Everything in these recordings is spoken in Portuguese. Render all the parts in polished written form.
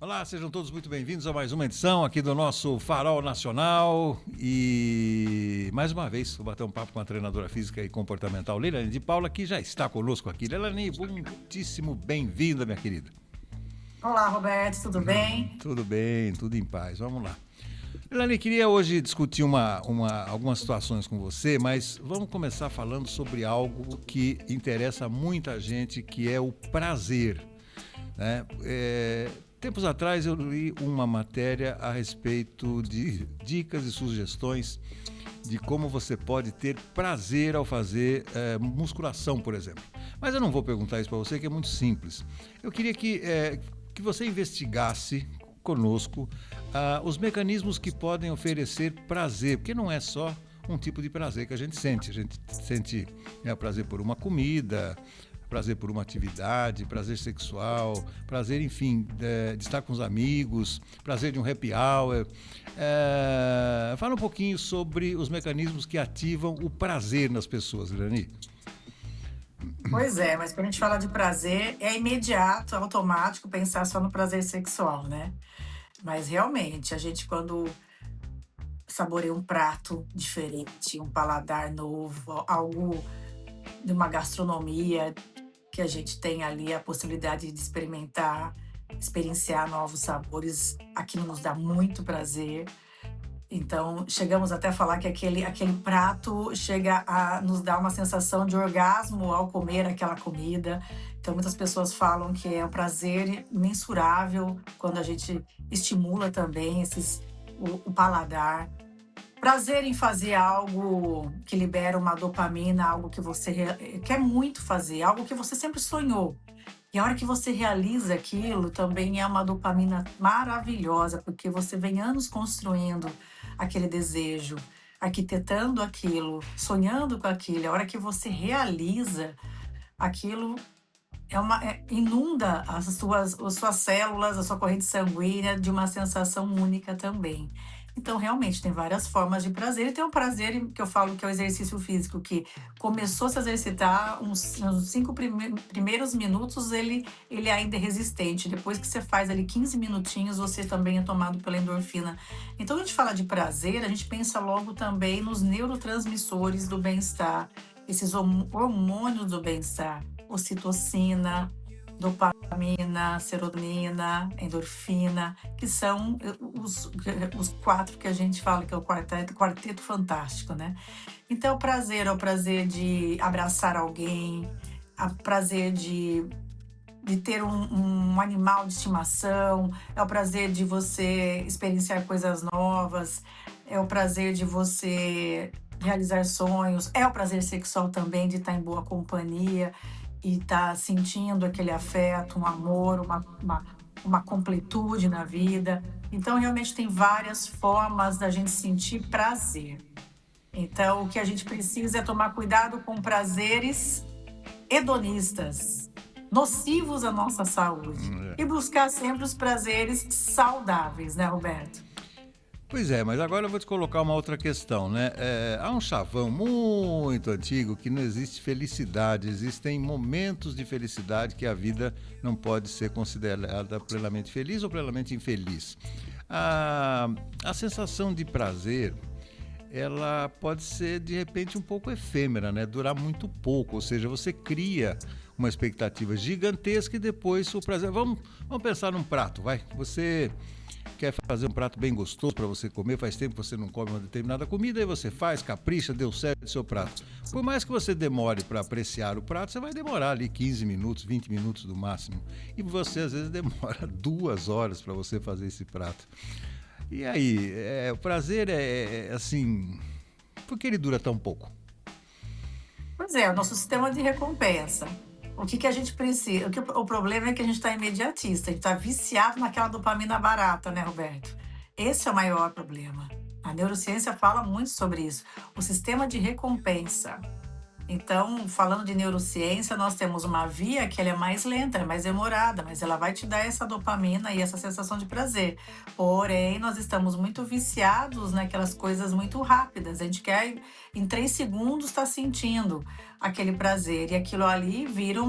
Olá, sejam todos muito bem-vindos a mais uma edição aqui do nosso Farol Nacional. E mais uma vez vou bater um papo com a treinadora física e comportamental Leilani de Paula, que já está conosco aqui. Leilani, muitíssimo bem-vinda, minha querida. Olá, Roberto, tudo bem? Tudo bem, tudo em paz. Vamos lá. Leilani, queria hoje discutir algumas situações com você, mas vamos começar falando sobre algo que interessa muita gente, que é o prazer, né? Tempos atrás eu li uma matéria a respeito de dicas e sugestões de como você pode ter prazer ao fazer musculação, por exemplo. Mas eu não vou perguntar isso para você, que é muito simples. Eu queria que você investigasse conosco os mecanismos que podem oferecer prazer, porque não é só um tipo de prazer que a gente sente. A gente sente prazer por uma comida, prazer por uma atividade, prazer sexual, prazer, enfim, de estar com os amigos, prazer de um happy hour. Fala um pouquinho sobre os mecanismos que ativam o prazer nas pessoas, Leilani. Pois é, mas quando a gente fala de prazer, é imediato, automático pensar só no prazer sexual, né? Mas realmente, a gente quando saboreia um prato diferente, um paladar novo, algo de uma gastronomia que a gente tem ali a possibilidade de experienciar novos sabores, aquilo nos dá muito prazer. Então, chegamos até a falar que aquele prato chega a nos dar uma sensação de orgasmo ao comer aquela comida. Então, muitas pessoas falam que é um prazer imensurável quando a gente estimula também o paladar. Prazer em fazer algo que libera uma dopamina, algo que você quer muito fazer, algo que você sempre sonhou. E a hora que você realiza aquilo, também é uma dopamina maravilhosa, porque você vem anos construindo aquele desejo, arquitetando aquilo, sonhando com aquilo. A hora que você realiza aquilo, inunda as suas células, a sua corrente sanguínea de uma sensação única também. Então, realmente, tem várias formas de prazer. E tem um prazer que eu falo que é o exercício físico, que começou a se exercitar uns 5 primeiros minutos, ele ainda é resistente. Depois que você faz ali 15 minutinhos, você também é tomado pela endorfina. Então, quando a gente fala de prazer, a gente pensa logo também nos neurotransmissores do bem-estar, esses hormônios do bem-estar, ocitocina, dopamina, serotonina, endorfina, que são os quatro que a gente fala que é o quarteto fantástico, né? Então, o prazer é o prazer de abraçar alguém, o prazer de ter um animal de estimação, é o prazer de você experienciar coisas novas, é o prazer de você realizar sonhos, é o prazer sexual também de estar em boa companhia e estar sentindo aquele afeto, um amor, uma completude na vida. Então, realmente tem várias formas da gente sentir prazer. Então, o que a gente precisa é tomar cuidado com prazeres hedonistas, nocivos à nossa saúde, e buscar sempre os prazeres saudáveis, né, Roberto? Pois é, mas agora eu vou te colocar uma outra questão, né? Há um chavão muito antigo que não existe felicidade, existem momentos de felicidade que a vida não pode ser considerada plenamente feliz ou plenamente infeliz. A sensação de prazer, ela pode ser de repente um pouco efêmera, né? Durar muito pouco, ou seja, você cria uma expectativa gigantesca e depois o prazer... Vamos pensar num prato, vai. Você quer fazer um prato bem gostoso para você comer, faz tempo que você não come uma determinada comida, aí você faz, capricha, deu certo o seu prato. Por mais que você demore para apreciar o prato, você vai demorar ali 15 minutos, 20 minutos no máximo. E você às vezes demora 2 horas para você fazer esse prato. E aí, o prazer é assim, por que ele dura tão pouco? Pois é, o nosso sistema de recompensa. O que a gente precisa? O problema é que a gente está imediatista, a gente está viciado naquela dopamina barata, né, Roberto? Esse é o maior problema. A neurociência fala muito sobre isso. O sistema de recompensa. Então, falando de neurociência, nós temos uma via que ela é mais lenta, é mais demorada, mas ela vai te dar essa dopamina e essa sensação de prazer. Porém, nós estamos muito viciados naquelas coisas muito rápidas. A gente quer, em 3 segundos, estar sentindo aquele prazer. E aquilo ali vira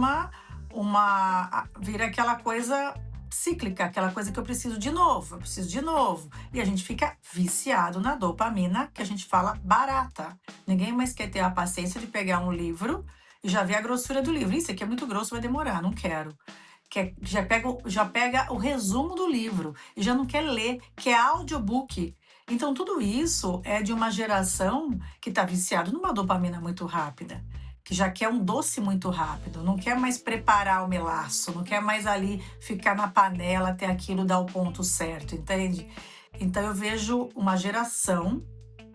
vira aquela coisa cíclica, aquela coisa que eu preciso de novo, eu preciso de novo. E a gente fica viciado na dopamina, que a gente fala barata. Ninguém mais quer ter a paciência de pegar um livro e já ver a grossura do livro. Isso aqui é muito grosso, vai demorar, não quero. Já pega o resumo do livro e já não quer ler, que é audiobook. Então, tudo isso é de uma geração que está viciado numa dopamina muito rápida, que já quer um doce muito rápido, não quer mais preparar o melaço, não quer mais ali ficar na panela até aquilo dar o ponto certo, entende? Então, eu vejo uma geração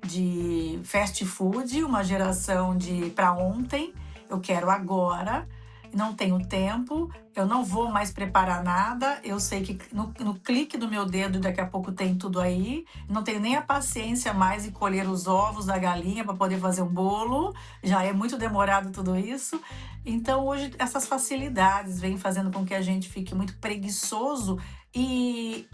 de fast food, uma geração de para ontem, eu quero agora, não tenho tempo, eu não vou mais preparar nada, eu sei que no clique do meu dedo daqui a pouco tem tudo aí, não tenho nem a paciência mais de colher os ovos da galinha para poder fazer um bolo, já é muito demorado tudo isso. Então hoje essas facilidades vêm fazendo com que a gente fique muito preguiçoso e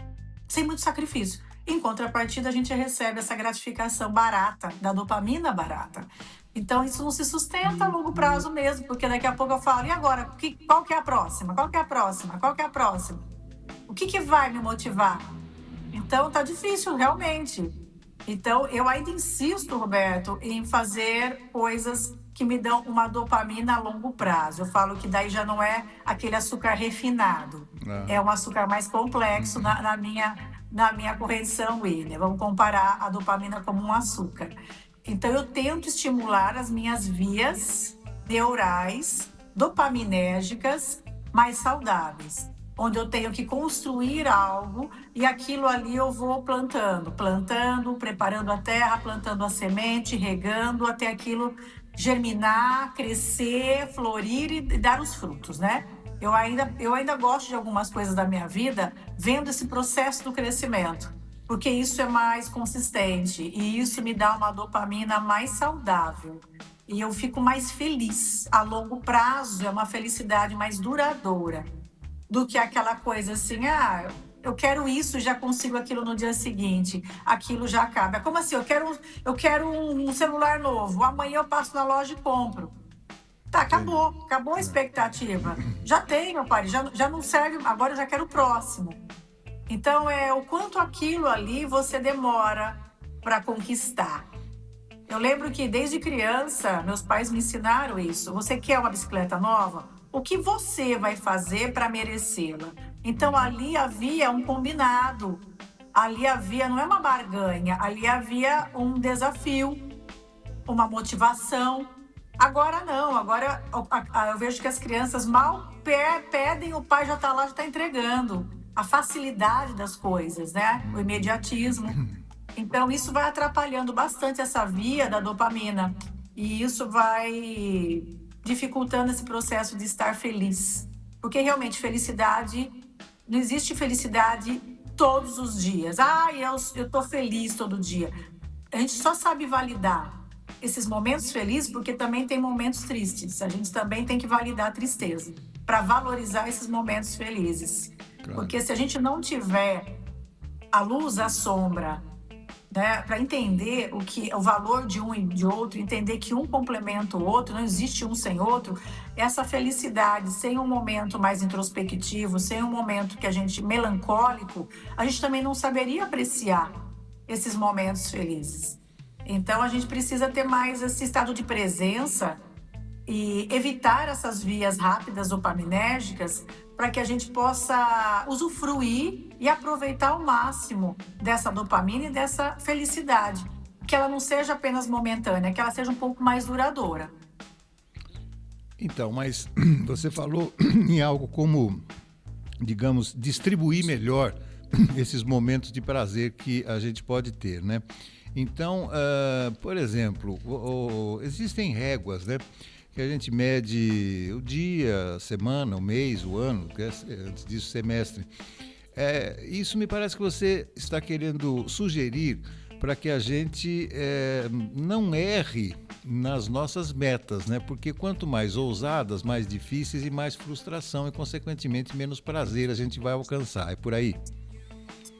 sem muito sacrifício. Em contrapartida, a gente recebe essa gratificação barata, da dopamina barata. Então, isso não se sustenta a longo prazo mesmo, porque daqui a pouco eu falo, e agora, qual que é a próxima? Qual que é a próxima? Qual que é a próxima? O que vai me motivar? Então, tá difícil, realmente. Então, eu ainda insisto, Roberto, em fazer coisas que me dão uma dopamina a longo prazo. Eu falo que daí já não é aquele açúcar refinado, é um açúcar mais complexo na minha corrente sanguínea. Vamos comparar a dopamina como um açúcar. Então, eu tento estimular as minhas vias neurais dopaminérgicas mais saudáveis, onde eu tenho que construir algo e aquilo ali eu vou plantando, preparando a terra, plantando a semente, regando até aquilo germinar, crescer, florir e dar os frutos, né? Eu ainda gosto de algumas coisas da minha vida vendo esse processo do crescimento, porque isso é mais consistente e isso me dá uma dopamina mais saudável. E eu fico mais feliz. A longo prazo é uma felicidade mais duradoura do que aquela coisa assim, eu quero isso, já consigo aquilo no dia seguinte, aquilo já acaba. É como assim, eu quero um celular novo, amanhã eu passo na loja e compro. Tá, acabou a expectativa. Já tenho, pai, já não serve, agora eu já quero o próximo. Então, é o quanto aquilo ali você demora para conquistar. Eu lembro que desde criança, meus pais me ensinaram isso. Você quer uma bicicleta nova? O que você vai fazer para merecê-la? Então, ali havia um combinado. Ali havia, não é uma barganha, ali havia um desafio, uma motivação. Agora não, agora eu vejo que as crianças mal pedem, o pai já está lá, já está entregando. A facilidade das coisas, né? O imediatismo. Então, isso vai atrapalhando bastante essa via da dopamina. E isso vai dificultando esse processo de estar feliz. Porque realmente felicidade, não existe felicidade todos os dias. Eu tô feliz todo dia. A gente só sabe validar esses momentos felizes porque também tem momentos tristes. A gente também tem que validar a tristeza para valorizar esses momentos felizes. Claro. Porque se a gente não tiver a luz, a sombra, né, para entender o valor de um e de outro, entender que um complementa o outro, não existe um sem outro, essa felicidade sem um momento mais introspectivo, sem um momento que a gente melancólico, a gente também não saberia apreciar esses momentos felizes. Então a gente precisa ter mais esse estado de presença e evitar essas vias rápidas dopaminérgicas para que a gente possa usufruir e aproveitar ao máximo dessa dopamina e dessa felicidade. Que ela não seja apenas momentânea, que ela seja um pouco mais duradoura. Então, mas você falou em algo como, digamos, distribuir melhor esses momentos de prazer que a gente pode ter, né? Então, por exemplo, existem réguas, né? Que a gente mede o dia, a semana, o mês, o ano, antes disso, semestre. Isso me parece que você está querendo sugerir para que a gente não erre nas nossas metas, né? Porque quanto mais ousadas, mais difíceis e mais frustração e, consequentemente, menos prazer a gente vai alcançar. É por aí?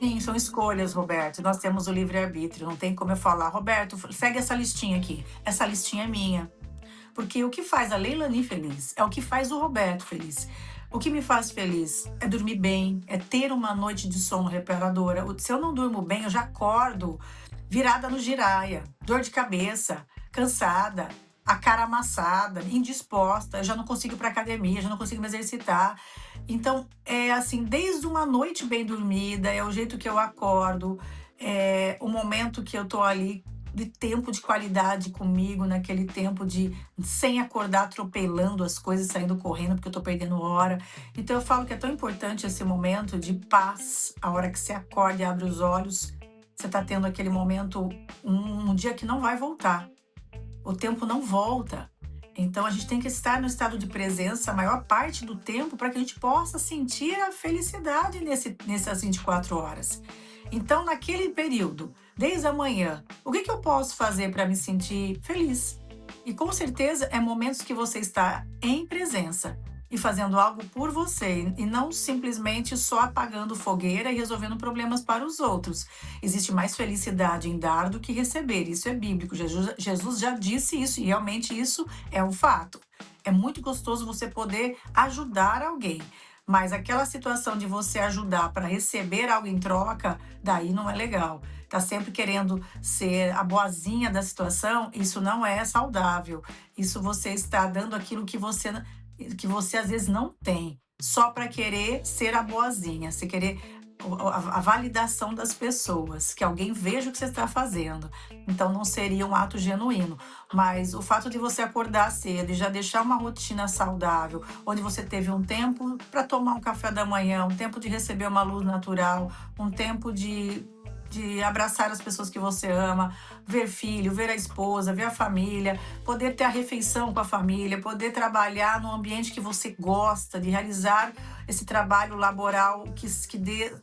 Sim, são escolhas, Roberto. Nós temos o livre-arbítrio. Não tem como eu falar, Roberto, segue essa listinha aqui. Essa listinha é minha. Porque o que faz a Leilani feliz é o que faz o Roberto feliz. O que me faz feliz é dormir bem, é ter uma noite de sono reparadora. Se eu não durmo bem, eu já acordo virada no giraia, dor de cabeça, cansada, a cara amassada, indisposta, eu já não consigo ir para academia, já não consigo me exercitar. Então, é assim, desde uma noite bem dormida, é o jeito que eu acordo, é o momento que eu tô ali de tempo de qualidade comigo, naquele tempo de sem acordar atropelando as coisas, saindo correndo porque eu tô perdendo hora. Então eu falo que é tão importante esse momento de paz, a hora que você acorda e abre os olhos, você tá tendo aquele momento, um dia que não vai voltar. O tempo não volta. Então a gente tem que estar no estado de presença a maior parte do tempo para que a gente possa sentir a felicidade nessas 24 horas. Então, naquele período, desde a manhã, o que eu posso fazer para me sentir feliz? E com certeza é momentos que você está em presença e fazendo algo por você e não simplesmente só apagando fogueira e resolvendo problemas para os outros. Existe mais felicidade em dar do que receber, isso é bíblico. Jesus já disse isso e realmente isso é um fato. É muito gostoso você poder ajudar alguém, mas aquela situação de você ajudar para receber algo em troca, daí não é legal. Tá sempre querendo ser a boazinha da situação, isso não é saudável. Isso você está dando aquilo que você às vezes não tem, só para querer ser a boazinha, você querer a validação das pessoas, que alguém veja o que você está fazendo. Então não seria um ato genuíno. Mas o fato de você acordar cedo e já deixar uma rotina saudável, onde você teve um tempo para tomar um café da manhã, um tempo de receber uma luz natural, um tempo de abraçar as pessoas que você ama, ver filho, ver a esposa, ver a família, poder ter a refeição com a família, poder trabalhar no ambiente que você gosta, de realizar esse trabalho laboral que dê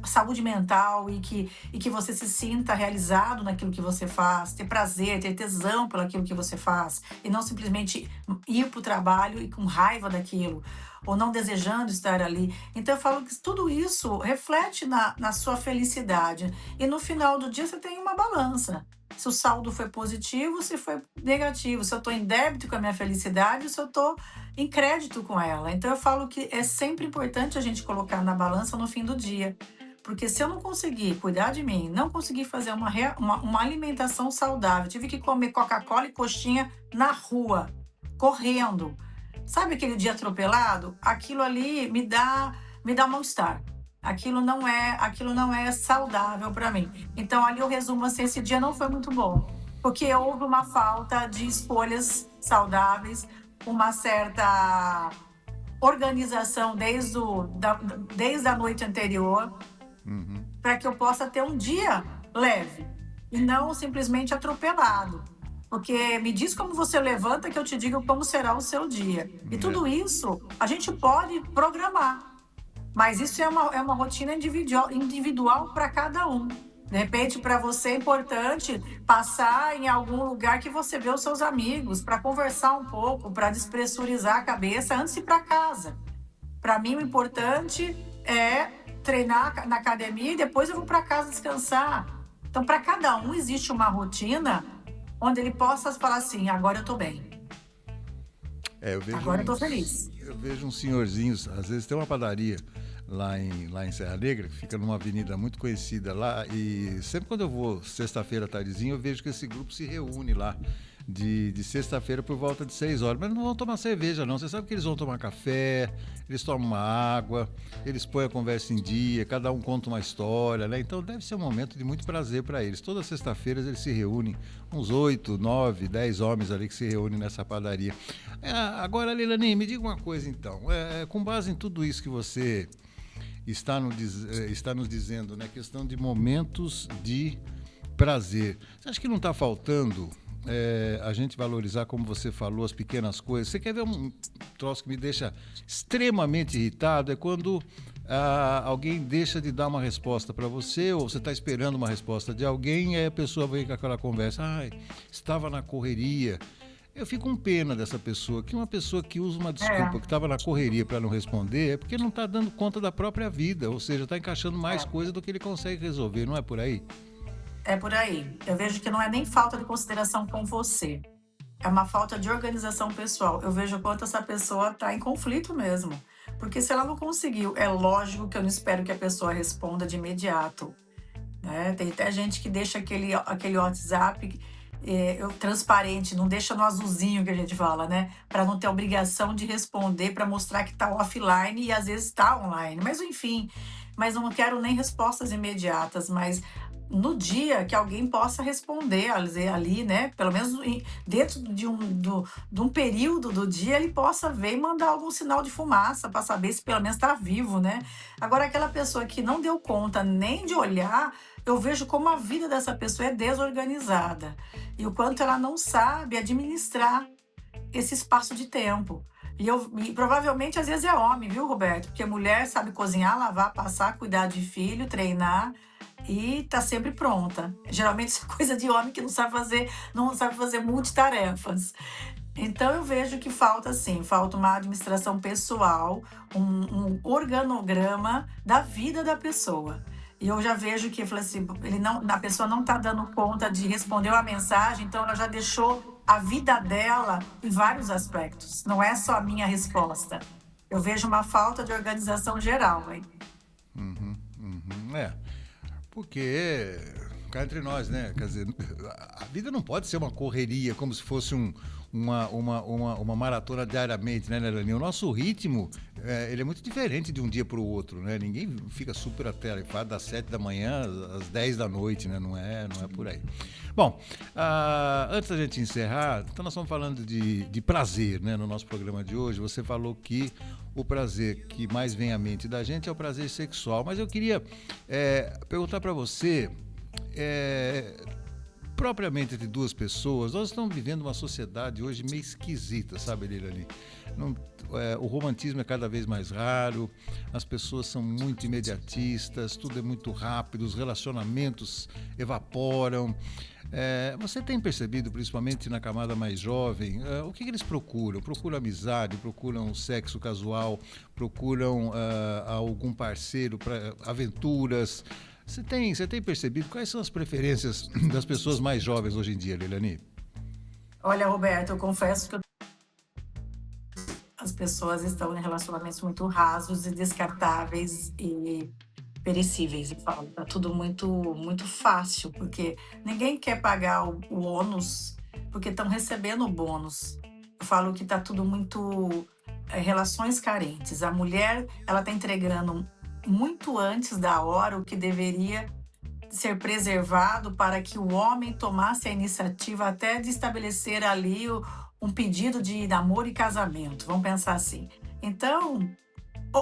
saúde mental e que você se sinta realizado naquilo que você faz, ter prazer, ter tesão pelo aquilo que você faz, e não simplesmente ir para o trabalho e com raiva daquilo, ou não desejando estar ali. Então eu falo que tudo isso reflete na sua felicidade. E no final do dia você tem uma balança. Se o saldo foi positivo, se foi negativo, se eu estou em débito com a minha felicidade, se eu estou em crédito com ela. Então eu falo que é sempre importante a gente colocar na balança no fim do dia. Porque se eu não conseguir cuidar de mim, não conseguir fazer uma alimentação saudável, tive que comer Coca-Cola e coxinha na rua, correndo. Sabe aquele dia atropelado? Aquilo ali me dá mal-estar. Aquilo não é saudável para mim. Então ali eu resumo assim, esse dia não foi muito bom, porque houve uma falta de escolhas saudáveis, uma certa organização desde a noite anterior, Uhum. para que eu possa ter um dia leve e não simplesmente atropelado. Porque me diz como você levanta que eu te digo como será o seu dia. E tudo É. isso a gente pode programar, mas isso é uma rotina individual para cada um. De repente, para você é importante passar em algum lugar que você vê os seus amigos, para conversar um pouco, para despressurizar a cabeça antes de ir para casa. Para mim, o importante é treinar na academia e depois eu vou para casa descansar. Então, para cada um, existe uma rotina onde ele possa falar assim: agora eu estou bem, Eu vejo agora eu estou feliz. uns senhorzinhos, às vezes tem uma padaria lá em Serra Negra, que fica numa avenida muito conhecida lá, e sempre quando eu vou sexta-feira à tardezinha, eu vejo que esse grupo se reúne lá, de sexta-feira por volta de 6 horas, mas não vão tomar cerveja não, você sabe que eles vão tomar café, eles tomam uma água, eles põem a conversa em dia, cada um conta uma história, né? Então deve ser um momento de muito prazer para eles. Toda sexta-feira eles se reúnem, uns 8, 9, 10 homens ali que se reúnem nessa padaria. Agora, Leilani, me diga uma coisa então, com base em tudo isso que você está nos dizendo, né, questão de momentos de prazer, você acha que não está faltando a gente valorizar, como você falou, as pequenas coisas? Você quer ver um troço que me deixa extremamente irritado? É quando alguém deixa de dar uma resposta para você, ou você está esperando uma resposta de alguém, e aí a pessoa vem com aquela conversa: estava na correria. Eu fico com pena dessa pessoa, que uma pessoa que usa uma desculpa, que É, estava na correria para não responder, é porque não está dando conta da própria vida, ou seja, está encaixando mais é. coisa do que ele consegue resolver, não é por aí? É por aí. Eu vejo que não é nem falta de consideração com você. é uma falta de organização pessoal. Eu vejo o quanto essa pessoa está em conflito mesmo. Porque se ela não conseguiu, é lógico que eu não espero que a pessoa responda de imediato, né? Tem até gente que deixa aquele WhatsApp transparente, não deixa no azulzinho que a gente fala, né? Para não ter obrigação de responder, para mostrar que está offline e às vezes está online. Mas enfim, mas não quero nem respostas imediatas, mas no dia que alguém possa responder ali, né? Pelo menos dentro de um período do dia, ele possa ver e mandar algum sinal de fumaça para saber se pelo menos está vivo, né? Agora, aquela pessoa que não deu conta nem de olhar, eu vejo como a vida dessa pessoa é desorganizada e o quanto ela não sabe administrar esse espaço de tempo. E provavelmente às vezes é homem, viu, Roberto? Porque mulher sabe cozinhar, lavar, passar, cuidar de filho, treinar e tá sempre pronta. Geralmente isso é coisa de homem que não sabe fazer multitarefas. Então eu vejo que falta sim, falta uma administração pessoal, um organograma da vida da pessoa. E eu já vejo que, eu falei assim, a pessoa não está dando conta de responder uma mensagem, então ela já deixou a vida dela em vários aspectos. Não é só a minha resposta. Eu vejo uma falta de organização geral, hein? É, porque cá entre nós, né? Quer dizer, a vida não pode ser uma correria, como se fosse uma maratona diariamente, né, Nelani? O nosso ritmo, ele é muito diferente de um dia para o outro, né? Ninguém fica super atarefado das 7 da manhã às 10 da noite, né? Não é por aí. Bom, antes da gente encerrar, então nós estamos falando de prazer, né? No nosso programa de hoje, você falou que o prazer que mais vem à mente da gente é o prazer sexual, mas eu queria perguntar para você, propriamente entre duas pessoas, nós estamos vivendo uma sociedade hoje meio esquisita, sabe, Lilani? O romantismo é cada vez mais raro, as pessoas são muito imediatistas, tudo é muito rápido, os relacionamentos evaporam. Você tem percebido, principalmente na camada mais jovem, o que eles procuram? Procuram amizade, procuram sexo casual, procuram algum parceiro para aventuras? Você tem percebido quais são as preferências das pessoas mais jovens hoje em dia, Lilani? Olha, Roberto, eu confesso que as pessoas estão em relacionamentos muito rasos e descartáveis e perecíveis, eu falo. Tá tudo muito, muito fácil, porque ninguém quer pagar o ônus, porque estão recebendo o bônus. Eu falo que tá tudo muito relações carentes. A mulher, ela tá entregando muito antes da hora o que deveria ser preservado para que o homem tomasse a iniciativa até de estabelecer ali um pedido de namoro e casamento. Vamos pensar assim. Então,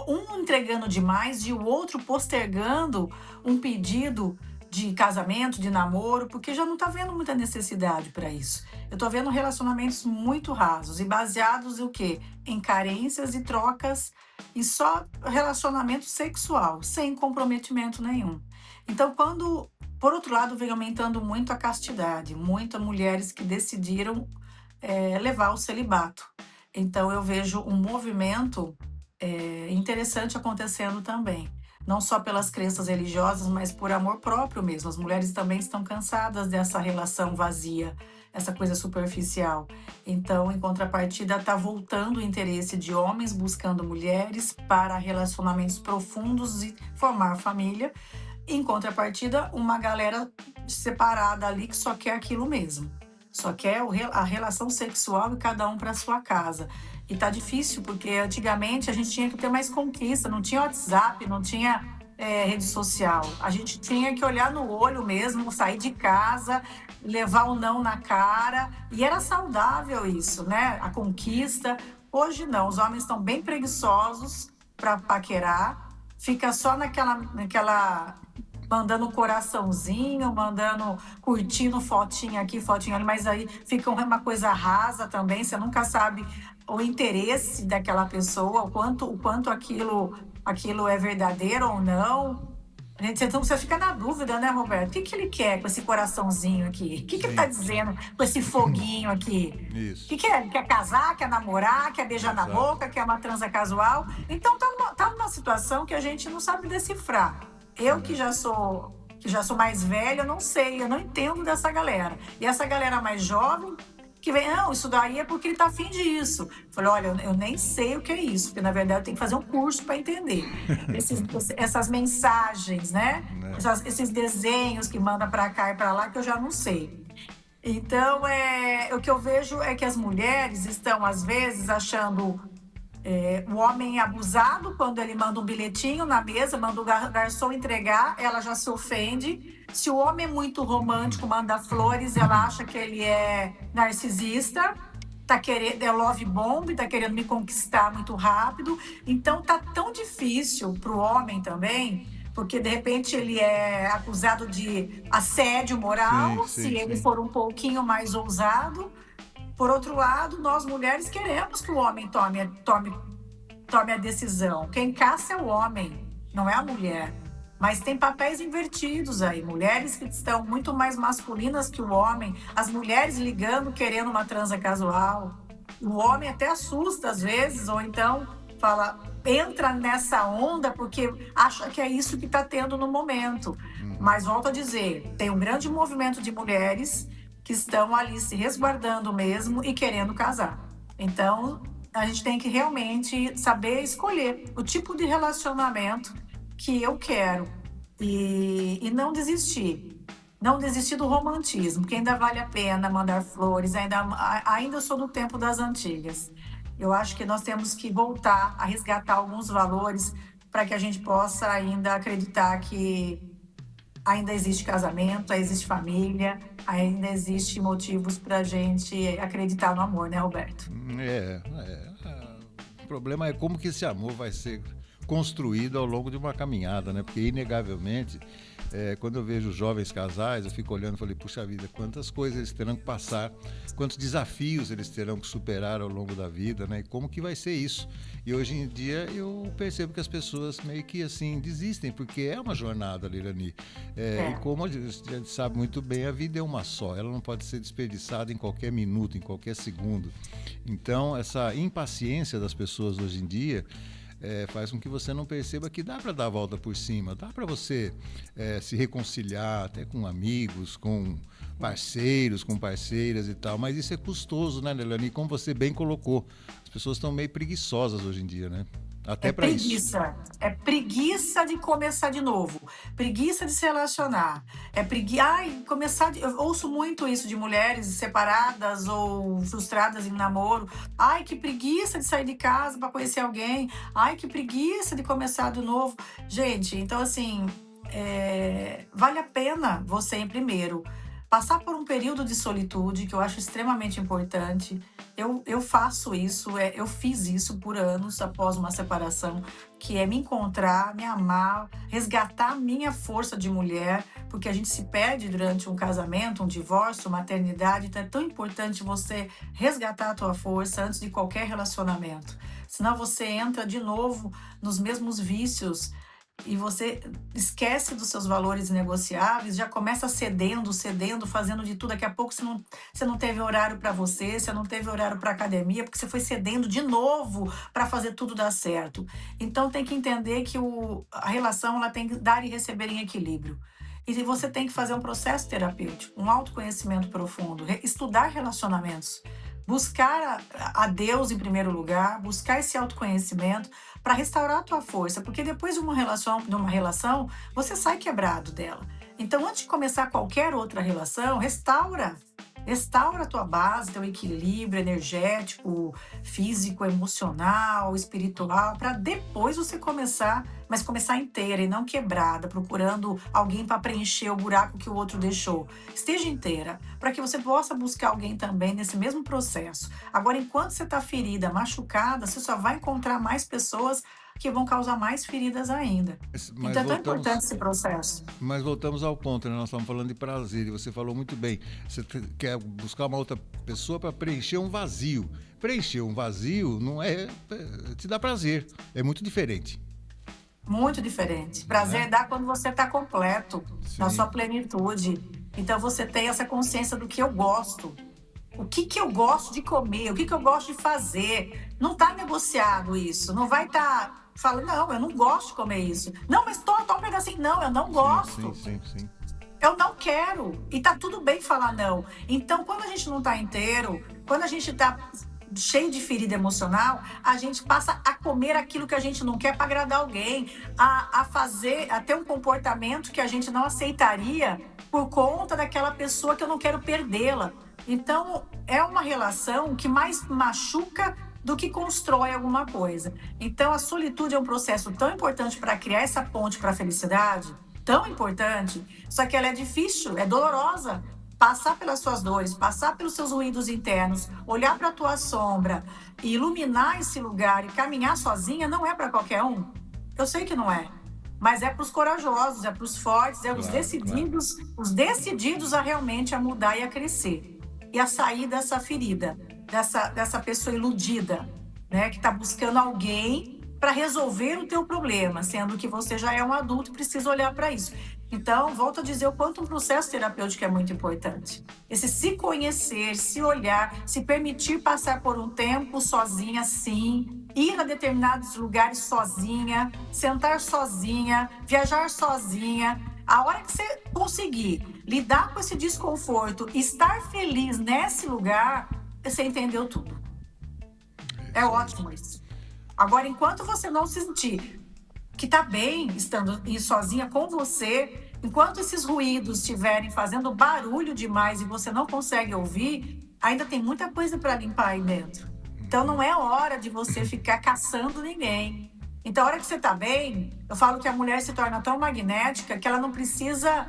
um entregando demais e o outro postergando um pedido de casamento, de namoro, porque já não está vendo muita necessidade para isso. Eu estou vendo relacionamentos muito rasos e baseados em o quê? Em carências e trocas e só relacionamento sexual, sem comprometimento nenhum. Então, por outro lado, vem aumentando muito a castidade, muitas mulheres que decidiram levar o celibato. Então, eu vejo um movimento interessante acontecendo também. Não só pelas crenças religiosas, mas por amor próprio mesmo. As mulheres também estão cansadas dessa relação vazia, essa coisa superficial. Então, em contrapartida, está voltando o interesse de homens buscando mulheres para relacionamentos profundos e formar família. Em contrapartida, uma galera separada ali que só quer aquilo mesmo. Só quer a relação sexual e cada um para sua casa. E tá difícil, porque antigamente a gente tinha que ter mais conquista, não tinha WhatsApp, não tinha rede social. A gente tinha que olhar no olho mesmo, sair de casa, levar o não na cara. E era saudável isso, né? A conquista. Hoje não, os homens estão bem preguiçosos para paquerar, fica só naquela mandando coraçãozinho, curtindo fotinha aqui, fotinha ali, mas aí fica uma coisa rasa também, você nunca sabe o interesse daquela pessoa, o quanto aquilo é verdadeiro ou não. Então você fica na dúvida, né, Roberto? O que ele quer com esse coraçãozinho aqui? O que ele tá dizendo com esse foguinho aqui? Isso. O que quer? Quer casar, quer namorar, quer beijar na boca, quer uma transa casual? Então tá numa situação que a gente não sabe decifrar. Eu que já sou mais velha, eu não sei, eu não entendo dessa galera. E essa galera mais jovem que vem, não, isso daí é porque ele tá afim disso. Eu falei, olha, eu nem sei o que é isso, porque na verdade eu tenho que fazer um curso para entender. Essas mensagens, né? Né? Esses desenhos que manda para cá e para lá, que eu já não sei. Então, o que eu vejo é que as mulheres estão, às vezes, achando o homem é abusado quando ele manda um bilhetinho na mesa, manda o garçom entregar, ela já se ofende. Se o homem é muito romântico, manda flores, ela acha que ele é narcisista, tá querendo, é love bomb, tá querendo me conquistar muito rápido. Então tá tão difícil pro homem também, porque de repente ele é acusado de assédio Sim, moral, sim, se ele sim. for um pouquinho mais ousado. Por outro lado, nós mulheres queremos que o homem tome a decisão. Quem caça é o homem, não é a mulher. Mas tem papéis invertidos aí. Mulheres que estão muito mais masculinas que o homem. As mulheres ligando, querendo uma transa casual. O homem até assusta às vezes, ou então fala, entra nessa onda porque acha que é isso que está tendo no momento. Mas volto a dizer, tem um grande movimento de mulheres que estão ali se resguardando mesmo e querendo casar. Então, a gente tem que realmente saber escolher o tipo de relacionamento que eu quero e não desistir. Não desistir do romantismo, que ainda vale a pena mandar flores, ainda sou do tempo das antigas. Eu acho que nós temos que voltar a resgatar alguns valores para que a gente possa ainda acreditar que ainda existe casamento, ainda existe família, ainda existe motivos para a gente acreditar no amor, né, Roberto? O problema é como que esse amor vai ser construído ao longo de uma caminhada, né? Porque, inegavelmente, quando eu vejo jovens casais, eu fico olhando e falei, puxa vida, quantas coisas eles terão que passar, quantos desafios eles terão que superar ao longo da vida, né? E como que vai ser isso? E hoje em dia eu percebo que as pessoas meio que assim desistem, porque é uma jornada, Leilani. E como a gente sabe muito bem, a vida é uma só, ela não pode ser desperdiçada em qualquer minuto, em qualquer segundo. Então, essa impaciência das pessoas hoje em dia faz com que você não perceba que dá para dar a volta por cima, dá para você se reconciliar até com amigos, com parceiros, com parceiras e tal, mas isso é custoso, né, Leilani? Como você bem colocou, as pessoas estão meio preguiçosas hoje em dia, né? Até para isso. É preguiça de começar de novo, preguiça de se relacionar, ai, eu ouço muito isso de mulheres separadas ou frustradas em namoro, ai, que preguiça de sair de casa para conhecer alguém, ai, que preguiça de começar de novo. Gente, então assim, vale a pena você, em primeiro, passar por um período de solitude, que eu acho extremamente importante. Eu faço isso, eu fiz isso por anos após uma separação, que é me encontrar, me amar, resgatar a minha força de mulher, porque a gente se perde durante um casamento, um divórcio, uma maternidade, então é tão importante você resgatar a tua força antes de qualquer relacionamento. Senão você entra de novo nos mesmos vícios e você esquece dos seus valores negociáveis, já começa cedendo, fazendo de tudo. Daqui a pouco você não teve horário para você não teve horário para academia, porque você foi cedendo de novo para fazer tudo dar certo. Então tem que entender que a relação ela tem que dar e receber em equilíbrio. E você tem que fazer um processo terapêutico, um autoconhecimento profundo, estudar relacionamentos, buscar a Deus em primeiro lugar, buscar esse autoconhecimento para restaurar a tua força, porque depois de uma relação, você sai quebrado dela. Então, antes de começar qualquer outra relação, restaura a tua base, teu equilíbrio energético, físico, emocional, espiritual, para depois você começar, mas começar inteira e não quebrada, procurando alguém para preencher o buraco que o outro deixou. Esteja inteira, para que você possa buscar alguém também nesse mesmo processo. Agora, enquanto você está ferida, machucada, você só vai encontrar mais pessoas que vão causar mais feridas ainda. Mas Então é tão voltamos, importante esse processo. mas voltamos ao ponto, né? Nós estamos falando de prazer e você falou muito bem. Você quer buscar uma outra pessoa para preencher um vazio. Preencher um vazio não te dá prazer, é muito diferente. Muito diferente. Prazer Né? dá quando você está completo, na Sim. sua plenitude. Então você tem essa consciência do que eu gosto. O que eu gosto de comer, o que eu gosto de fazer. Não está negociado isso. Não vai estar falando, não, eu não gosto de comer isso. Não, mas toma um pedacinho. Não, eu não Sim, sim, gosto. sim, sim. Eu não quero. E tá tudo bem falar não. Então, quando a gente não tá inteiro, quando a gente tá cheio de ferida emocional, a gente passa a comer aquilo que a gente não quer para agradar alguém, a ter um comportamento que a gente não aceitaria por conta daquela pessoa que eu não quero perdê-la. Então, é uma relação que mais machuca do que constrói alguma coisa. Então, a solitude é um processo tão importante para criar essa ponte para a felicidade, tão importante, só que ela é difícil, é dolorosa. Passar pelas suas dores, passar pelos seus ruídos internos, olhar para a tua sombra e iluminar esse lugar e caminhar sozinha não é para qualquer um. Eu sei que não é, mas é para os corajosos, é para os fortes, é os decididos a realmente a mudar e a crescer e a sair dessa ferida, dessa pessoa iludida, né, que está buscando alguém para resolver o teu problema, sendo que você já é um adulto e precisa olhar para isso. Então, volto a dizer o quanto um processo terapêutico é muito importante. Esse se conhecer, se olhar, se permitir passar por um tempo sozinha, sim, ir a determinados lugares sozinha, sentar sozinha, viajar sozinha. A hora que você conseguir lidar com esse desconforto, estar feliz nesse lugar, você entendeu tudo. É ótimo isso. Agora, enquanto você não sentir que tá bem estando sozinha com você, enquanto esses ruídos estiverem fazendo barulho demais e você não consegue ouvir, ainda tem muita coisa para limpar aí dentro. Então não é hora de você ficar caçando ninguém. Então, a hora que você tá bem, eu falo que a mulher se torna tão magnética que ela não precisa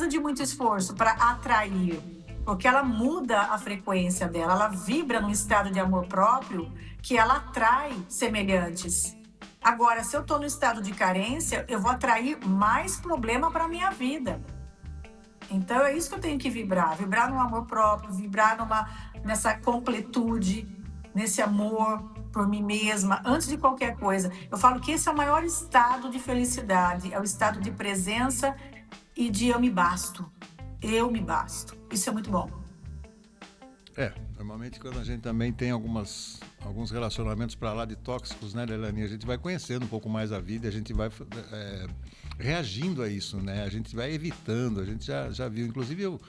de muito esforço para atrair, porque ela muda a frequência dela, ela vibra num estado de amor próprio que ela atrai semelhantes. Agora, se eu estou no estado de carência, eu vou atrair mais problema para a minha vida. Então, é isso que eu tenho que vibrar. Vibrar no amor próprio, vibrar nessa completude, nesse amor por mim mesma, antes de qualquer coisa. Eu falo que esse é o maior estado de felicidade, é o estado de presença e de eu me basto. Eu me basto. Isso é muito bom. Normalmente quando a gente também tem alguns relacionamentos para lá de tóxicos, né, Leilani, a gente vai conhecendo um pouco mais a vida, a gente vai reagindo a isso, né? A gente vai evitando, a gente já viu, inclusive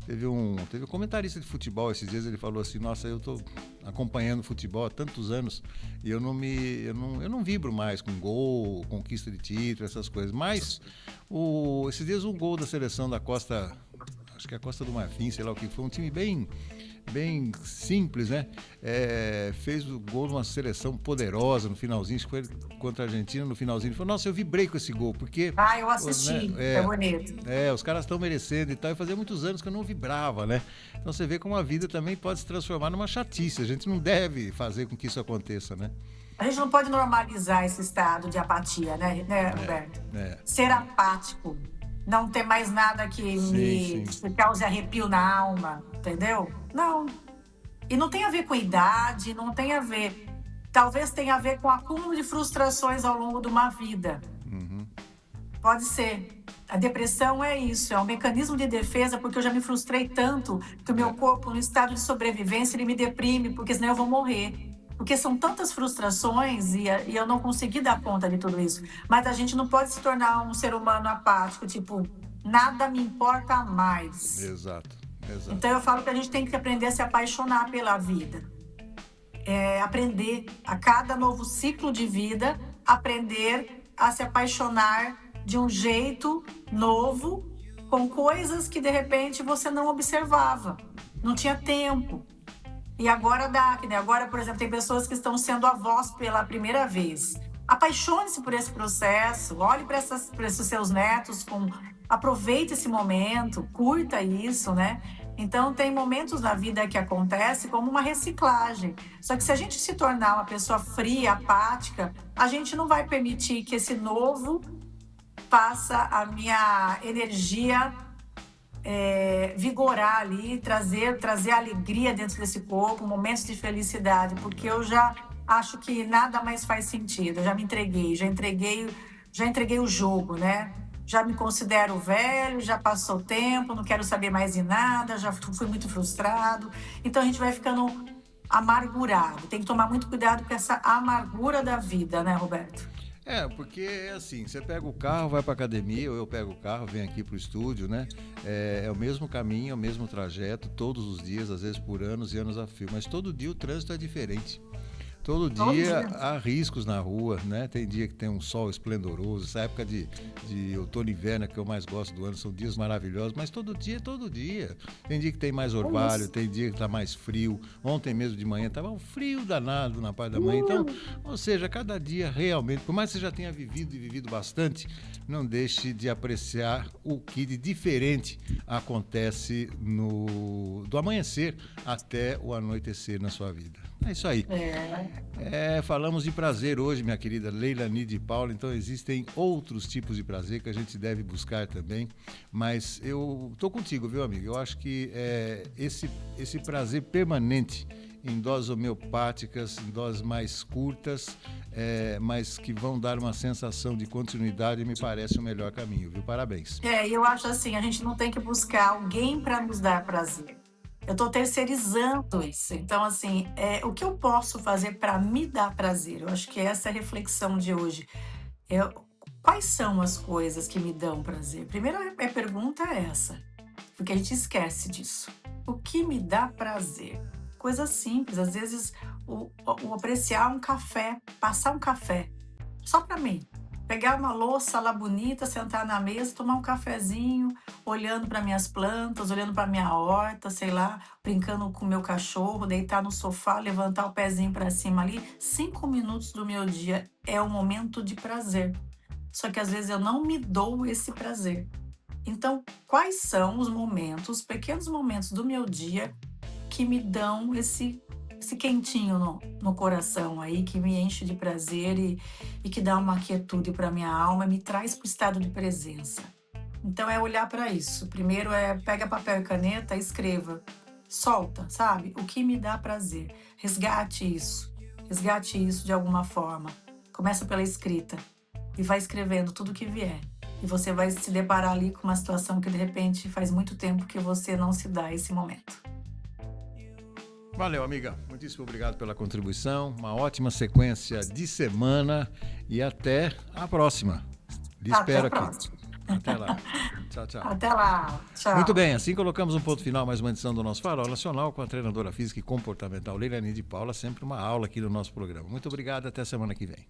teve um comentarista de futebol esses dias, ele falou assim: nossa, eu tô acompanhando futebol há tantos anos e eu não vibro mais com gol, conquista de título, essas coisas, mas esses dias um gol da seleção da Costa, acho que é a Costa do Marfim, sei lá o que, foi um time bem simples, né? Fez o gol de uma seleção poderosa no finalzinho, acho que foi contra a Argentina no finalzinho. Ele falou: nossa, eu vibrei com esse gol, porque... eu assisti, né? É bonito. Os caras estão merecendo e tal, e fazia muitos anos que eu não vibrava, né? Então você vê como a vida também pode se transformar numa chatice, a gente não deve fazer com que isso aconteça, né? A gente não pode normalizar esse estado de apatia, né Roberto? Ser apático, não ter mais nada que me cause arrepio na alma, entendeu? Não. E não tem a ver com idade, não tem a ver... Talvez tenha a ver com o acúmulo de frustrações ao longo de uma vida. Uhum. Pode ser. A depressão é isso, é um mecanismo de defesa, porque eu já me frustrei tanto que o meu corpo, no estado de sobrevivência, ele me deprime, porque senão eu vou morrer. Porque são tantas frustrações e eu não consegui dar conta de tudo isso. Mas a gente não pode se tornar um ser humano apático, tipo, nada me importa mais. Exato. Então eu falo que a gente tem que aprender a se apaixonar pela vida. Aprender a cada novo ciclo de vida, aprender a se apaixonar de um jeito novo, com coisas que de repente você não observava, não tinha tempo. E agora dá, né? Agora, por exemplo, tem pessoas que estão sendo avós pela primeira vez. Apaixone-se por esse processo, olhe para esses seus netos, aproveite esse momento, curta isso, né? Então, tem momentos na vida que acontece como uma reciclagem. Só que se a gente se tornar uma pessoa fria, apática, a gente não vai permitir que esse novo faça a minha energia vigorar ali, trazer alegria dentro desse corpo, momentos de felicidade, porque eu já acho que nada mais faz sentido. Eu já me entreguei, já entreguei o jogo, né? Já me considero velho, já passou o tempo, não quero saber mais de nada, já fui muito frustrado. Então a gente vai ficando amargurado. Tem que tomar muito cuidado com essa amargura da vida, né, Roberto? Porque assim, você pega o carro, vai para academia, ou eu pego o carro, venho aqui para o estúdio, né? É o mesmo caminho, é o mesmo trajeto, todos os dias, às vezes por anos e anos a fio, mas todo dia o trânsito é diferente. Todo Todo dia dia. há riscos na rua, né? Tem dia que tem um sol esplendoroso. Essa época de outono e inverno que eu mais gosto do ano, são dias maravilhosos, mas todo dia é todo dia. Tem dia que tem mais É orvalho, isso. tem dia que está mais frio. Ontem mesmo de manhã estava um frio danado na parte da manhã. Então, ou seja, cada dia realmente, por mais que você já tenha vivido e vivido bastante, não deixe de apreciar o que de diferente acontece do amanhecer até o anoitecer na sua vida. É isso aí. Falamos de prazer hoje, minha querida Leilani de Paula, então existem outros tipos de prazer que a gente deve buscar também, mas eu tô contigo, viu, amigo? Eu acho que esse prazer permanente em doses homeopáticas, em doses mais curtas, mas que vão dar uma sensação de continuidade, me parece o melhor caminho, viu? Parabéns. Eu acho assim, a gente não tem que buscar alguém para nos dar prazer. Eu estou terceirizando isso. Então, assim, o que eu posso fazer para me dar prazer? Eu acho que essa é a reflexão de hoje. Quais são as coisas que me dão prazer? Primeira pergunta é essa, porque a gente esquece disso. O que me dá prazer? Coisa simples, às vezes o apreciar um café, passar um café, só para mim. Pegar uma louça lá bonita, sentar na mesa, tomar um cafezinho, olhando para minhas plantas, olhando para minha horta, sei lá, brincando com o meu cachorro, deitar no sofá, levantar o pezinho para cima ali. 5 minutos do meu dia é um momento de prazer. Só que às vezes eu não me dou esse prazer. Então, quais são os momentos, os pequenos momentos do meu dia que me dão esse quentinho no coração aí, que me enche de prazer e que dá uma quietude para minha alma, me traz para o estado de presença. Então é olhar para isso. Primeiro pega papel e caneta, escreva, solta, sabe? O que me dá prazer. Resgate isso de alguma forma. Começa pela escrita e vai escrevendo tudo que vier. E você vai se deparar ali com uma situação que de repente faz muito tempo que você não se dá esse momento. Valeu, amiga. Muitíssimo obrigado pela contribuição. Uma ótima sequência de semana e até a próxima. Lhe espero aqui. Próxima. Até lá. Tchau, tchau. Até lá. Tchau. Muito bem, assim colocamos um ponto final mais uma edição do nosso Farol Nacional com a treinadora física e comportamental Leilani de Paula, sempre uma aula aqui no nosso programa. Muito obrigado, até semana que vem.